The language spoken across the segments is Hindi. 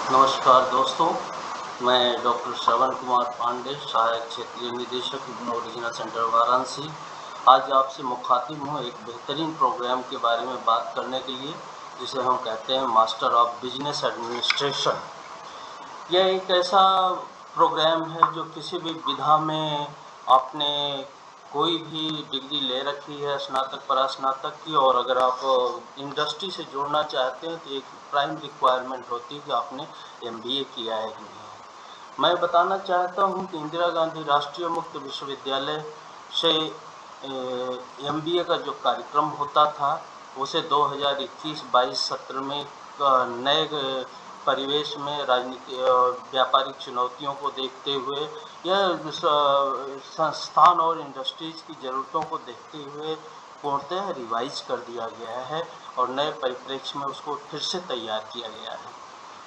नमस्कार दोस्तों, मैं डॉक्टर श्रवण कुमार पांडे, सहायक क्षेत्रीय निदेशक इग्नू रीजनल सेंटर वाराणसी। आज आपसे मुखातिब हूँ एक बेहतरीन प्रोग्राम के बारे में बात करने के लिए, जिसे हम कहते हैं मास्टर ऑफ बिजनेस एडमिनिस्ट्रेशन। यह एक ऐसा प्रोग्राम है जो किसी भी विधा में आपने कोई भी डिग्री ले रखी है, स्नातक परास्नातक की, और अगर आप इंडस्ट्री से जुड़ना चाहते हैं तो एक प्राइम रिक्वायरमेंट होती है कि आपने एमबीए किया है कि नहीं। मैं बताना चाहता हूं कि इंदिरा गांधी राष्ट्रीय मुक्त विश्वविद्यालय से एमबीए का जो कार्यक्रम होता था उसे 2021-22 सत्र में नए परिवेश में राजनीति व्यापारिक चुनौतियों को देखते हुए यह संस्थान और इंडस्ट्रीज की ज़रूरतों को देखते हुए पूर्णतः रिवाइज कर दिया गया है और नए परिप्रेक्ष्य में उसको फिर से तैयार किया गया है।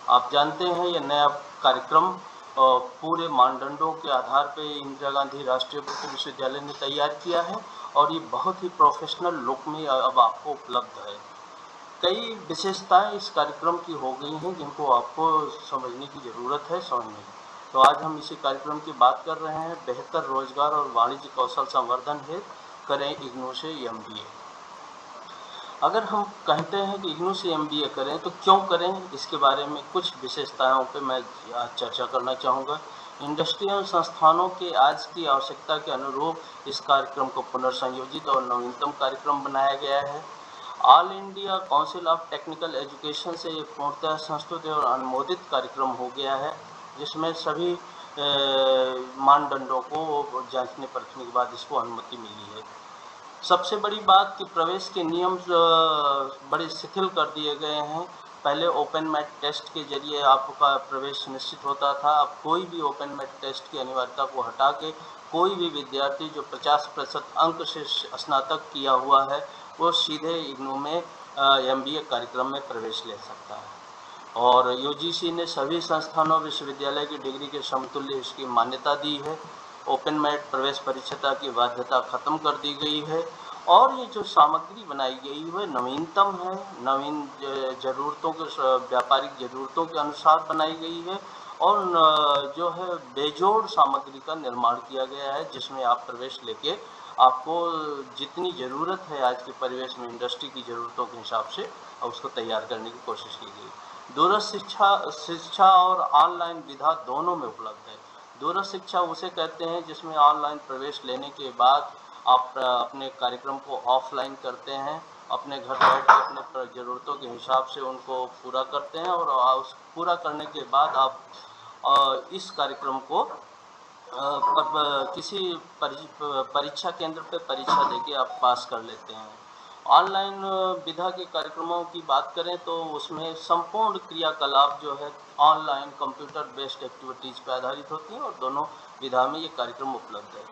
आप जानते हैं यह नया कार्यक्रम पूरे मानदंडों के आधार पर इंदिरा गांधी राष्ट्रीय मुक्त विश्वविद्यालय ने तैयार किया है और ये बहुत ही प्रोफेशनल लुक में अब आपको उपलब्ध है। कई विशेषताएं इस कार्यक्रम की हो गई हैं जिनको आपको समझने की ज़रूरत है, समझने की। तो आज हम इसी कार्यक्रम की बात कर रहे हैं, बेहतर रोजगार और वाणिज्य कौशल संवर्धन हेतु करें इग्नू से एमबीए। अगर हम कहते हैं कि इग्नू से एमबीए करें तो क्यों करें, इसके बारे में कुछ विशेषताओं पे मैं आज चर्चा करना चाहूँगा। इंडस्ट्री एवं संस्थानों के आज की आवश्यकता के अनुरूप इस कार्यक्रम को पुनर्संयोजित और नवीनतम कार्यक्रम बनाया गया है। All India council of technical education से ये पूर्णतः संस्तुत और अनुमोदित कार्यक्रम हो गया है, जिसमें सभी मानदंडों को जांचने परखने के बाद इसको अनुमति मिली है। सबसे बड़ी बात कि प्रवेश के नियम बड़े शिथिल कर दिए गए हैं। पहले ओपन मैट टेस्ट के जरिए आपका प्रवेश निश्चित होता था। अब कोई भी ओपन मैट टेस्ट की अनिवार्यता को हटा के कोई भी विद्यार्थी जो 50% अंक से स्नातक किया हुआ है वो सीधे इग्नू में एमबीए कार्यक्रम में प्रवेश ले सकता है। और यूजीसी ने सभी संस्थानों विश्वविद्यालय की डिग्री के समतुल्य इसकी मान्यता दी है। ओपन मैट प्रवेश परीक्षा की बाध्यता खत्म कर दी गई है और ये जो सामग्री बनाई गई है नवीनतम है, नवीन ज़रूरतों के व्यापारिक ज़रूरतों के अनुसार बनाई गई है और जो है बेजोड़ सामग्री का निर्माण किया गया है, जिसमें आप प्रवेश लेके आपको जितनी ज़रूरत है आज के परिवेश में इंडस्ट्री की ज़रूरतों के हिसाब से उसको तैयार करने की कोशिश की गई। दूरस्थ शिक्षा और ऑनलाइन विधा दोनों में उपलब्ध है। दूरस्थ शिक्षा उसे कहते हैं जिसमें ऑनलाइन प्रवेश लेने के बाद आप अपने कार्यक्रम को ऑफलाइन करते हैं, अपने घर बैठ के अपने ज़रूरतों के हिसाब से उनको पूरा करते हैं और उस पूरा करने के बाद आप इस कार्यक्रम को किसी परीक्षा केंद्र पे परीक्षा देके आप पास कर लेते हैं। ऑनलाइन विधा के कार्यक्रमों की बात करें तो उसमें संपूर्ण क्रियाकलाप जो है ऑनलाइन कंप्यूटर बेस्ड एक्टिविटीज़ पर आधारित होती हैं और दोनों विधा में ये कार्यक्रम उपलब्ध है।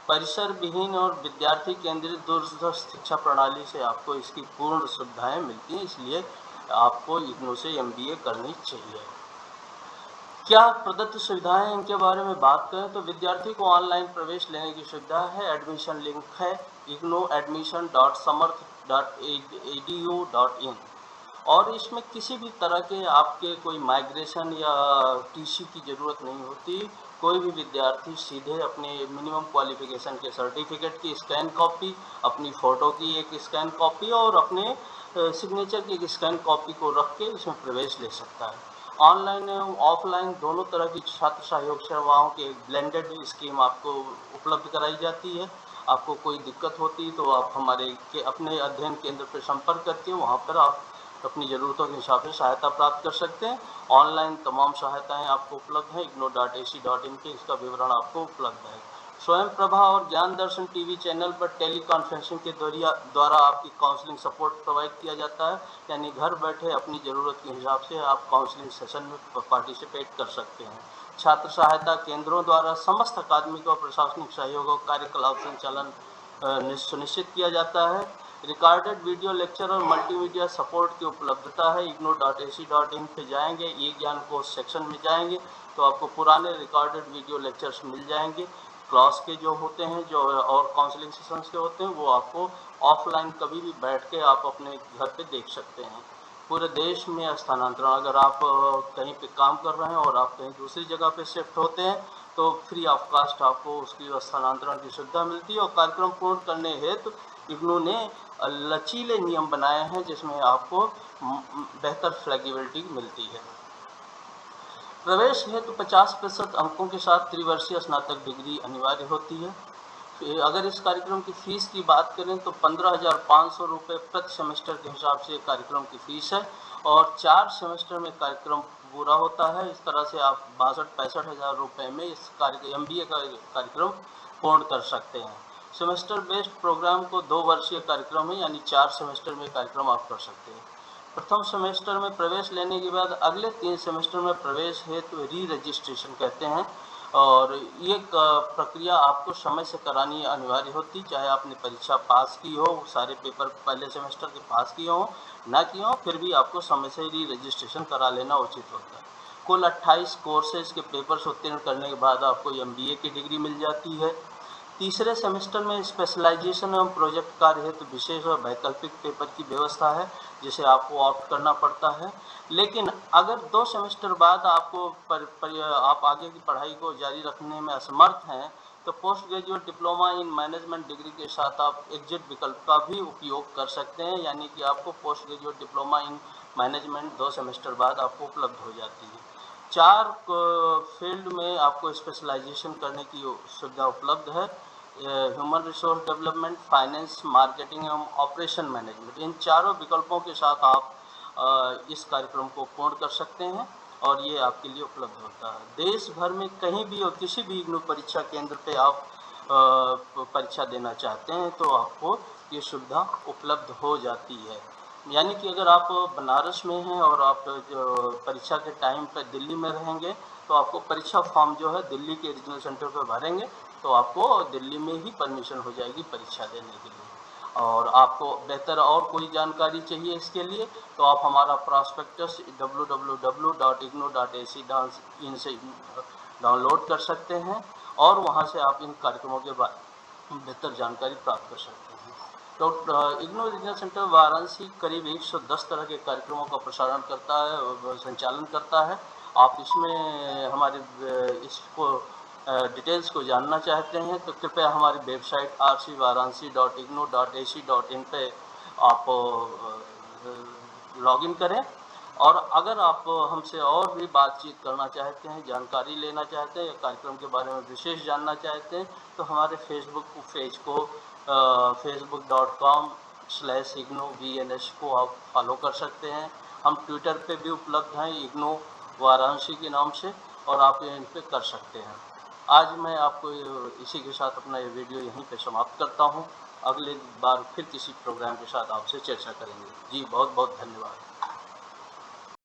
परिसर विहीन और विद्यार्थी केंद्रित दूरस्थ शिक्षा प्रणाली से आपको इसकी पूर्ण सुविधाएं मिलती हैं, इसलिए आपको इग्नू से एमबीए करनी चाहिए। क्या प्रदत्त सुविधाएं इनके बारे में बात करें तो विद्यार्थी को ऑनलाइन प्रवेश लेने की सुविधा है। एडमिशन लिंक है ignoadmission.samarth.edu.in और इसमें किसी भी तरह के आपके कोई माइग्रेशन या टीसी की ज़रूरत नहीं होती। कोई भी विद्यार्थी सीधे अपने मिनिमम क्वालिफिकेशन के सर्टिफिकेट की स्कैन कॉपी, अपनी फ़ोटो की एक स्कैन कॉपी और अपने सिग्नेचर की एक स्कैन कॉपी को रख के इसमें प्रवेश ले सकता है। ऑनलाइन एवं ऑफलाइन दोनों तरह की छात्र सहयोग सेवाओं की एक ब्लेंडेड स्कीम आपको उपलब्ध कराई जाती है। आपको कोई दिक्कत होती तो आप अपने अध्ययन केंद्र पर संपर्क करके वहाँ पर आप अपनी ज़रूरतों के हिसाब से सहायता प्राप्त कर सकते हैं। ऑनलाइन तमाम सहायताएं आपको उपलब्ध हैं igno.ac.in पे, इसका विवरण आपको उपलब्ध है। स्वयं प्रभा और ज्ञान दर्शन टीवी चैनल पर टेली कॉन्फ्रेंसिंग के द्वारा आपकी काउंसलिंग सपोर्ट प्रोवाइड किया जाता है, यानी घर बैठे अपनी ज़रूरत के हिसाब से आप काउंसलिंग सेशन में पार्टिसिपेट कर सकते हैं। छात्र सहायता केंद्रों द्वारा समस्त अकादमिक और प्रशासनिक सहयोग और कार्यकलाप संचालन सुनिश्चित किया जाता है। रिकॉर्डेड वीडियो लेक्चर और मल्टीमीडिया सपोर्ट की उपलब्धता है। igno.ac.in पे जाएंगे, ई ज्ञान कोर्स सेक्शन में जाएंगे तो आपको पुराने रिकॉर्डेड वीडियो लेक्चर्स मिल जाएंगे। क्लास के जो होते हैं जो और काउंसलिंग सेशंस के होते हैं वो आपको ऑफलाइन कभी भी बैठ के आप अपने घर पे देख सकते हैं। पूरे देश में स्थानांतरण, अगर आप कहीं पे काम कर रहे हैं और आप कहीं दूसरी जगह पे शिफ्ट होते हैं तो फ्री ऑफ कास्ट आपको उसकी स्थानांतरण की सुविधा मिलती है। और कार्यक्रम पूर्ण करने हेतु इग्नू ने लचीले नियम बनाए हैं जिसमें आपको बेहतर फ्लेक्सिबिलिटी मिलती है। प्रवेश हेतु 50% अंकों के साथ त्रिवर्षीय स्नातक डिग्री अनिवार्य होती है। अगर इस कार्यक्रम की फ़ीस की बात करें तो 15,500 रुपये प्रति सेमेस्टर के हिसाब से कार्यक्रम की फ़ीस है और 4 सेमेस्टर में कार्यक्रम पूरा होता है। इस तरह से आप 62-65 हज़ार रुपये में इस MBA का कार्यक्रम पूर्ण कर सकते हैं। सेमेस्टर बेस्ड प्रोग्राम को 2 वर्षीय कार्यक्रम है, यानी 4 सेमेस्टर में कार्यक्रम आप कर सकते हैं। प्रथम सेमेस्टर में प्रवेश लेने के बाद अगले 3 सेमेस्टर में प्रवेश हेतु री रजिस्ट्रेशन कहते हैं और ये प्रक्रिया आपको समय से करानी अनिवार्य होती, चाहे आपने परीक्षा पास की हो, सारे पेपर पहले सेमेस्टर के पास किए हों, ना किए हों, फिर भी आपको समय से री रजिस्ट्रेशन करा लेना उचित होता है। कुल 28 कोर्सेज के पेपर्स उत्तीर्ण करने के बाद आपको MBA की डिग्री मिल जाती है। तीसरे सेमेस्टर में स्पेशलाइजेशन एवं प्रोजेक्ट कार्य हेतु विशेष और वैकल्पिक पेपर की व्यवस्था है जिसे आपको ऑप्ट करना पड़ता है। लेकिन अगर 2 सेमेस्टर बाद आपको आप आगे की पढ़ाई को जारी रखने में असमर्थ हैं तो post graduate diploma in management degree के साथ आप एग्जिट विकल्प का भी उपयोग कर सकते हैं, यानी कि आपको post graduate diploma in management 2 semester बाद आपको उपलब्ध हो जाती है। 4 फील्ड में आपको स्पेशलाइजेशन करने की सुविधा उपलब्ध है। Human resource development, finance, marketing एवं ऑपरेशन मैनेजमेंट, इन चारों विकल्पों के साथ आप इस कार्यक्रम को पूर्ण कर सकते हैं और ये आपके लिए उपलब्ध होता है। देश भर में कहीं भी और किसी भी इग्नू परीक्षा केंद्र पे आप परीक्षा देना चाहते हैं तो आपको ये सुविधा उपलब्ध हो जाती है। यानी कि अगर आप बनारस में हैं और आप जो परीक्षा के टाइम पर दिल्ली में रहेंगे तो आपको परीक्षा फॉर्म जो है दिल्ली के रीजनल सेंटर पर भरेंगे तो आपको दिल्ली में ही परमिशन हो जाएगी परीक्षा देने के लिए। और आपको बेहतर और कोई जानकारी चाहिए इसके लिए तो आप हमारा प्रॉस्पेक्टस www.ignou.ac.in से डाउनलोड कर सकते हैं और वहां से आप इन कार्यक्रमों के बारे में बेहतर जानकारी प्राप्त कर सकते हैं। तो इग्नू रीजनल सेंटर वाराणसी करीब 110 तरह के कार्यक्रमों का प्रसारण करता है और संचालन करता है। आप इसमें हमारे इसको डिटेल्स को जानना चाहते हैं तो कृपया हमारी वेबसाइट rcvaranasi.ignou.ac.in पे आप लॉगिन करें। और अगर आप हमसे और भी बातचीत करना चाहते हैं, जानकारी लेना चाहते हैं या कार्यक्रम के बारे में विशेष जानना चाहते हैं तो हमारे फेसबुक पेज को facebook.com/ignuvns को आप फॉलो कर सकते हैं। हम ट्विटर पे भी उपलब्ध हैं इग्नू वाराणसी के नाम से और आप इन पे कर सकते हैं। आज मैं आपको इसी के साथ अपना ये वीडियो यहीं पे समाप्त करता हूँ। अगली बार फिर किसी प्रोग्राम के साथ आपसे चर्चा करेंगे। जी बहुत बहुत धन्यवाद।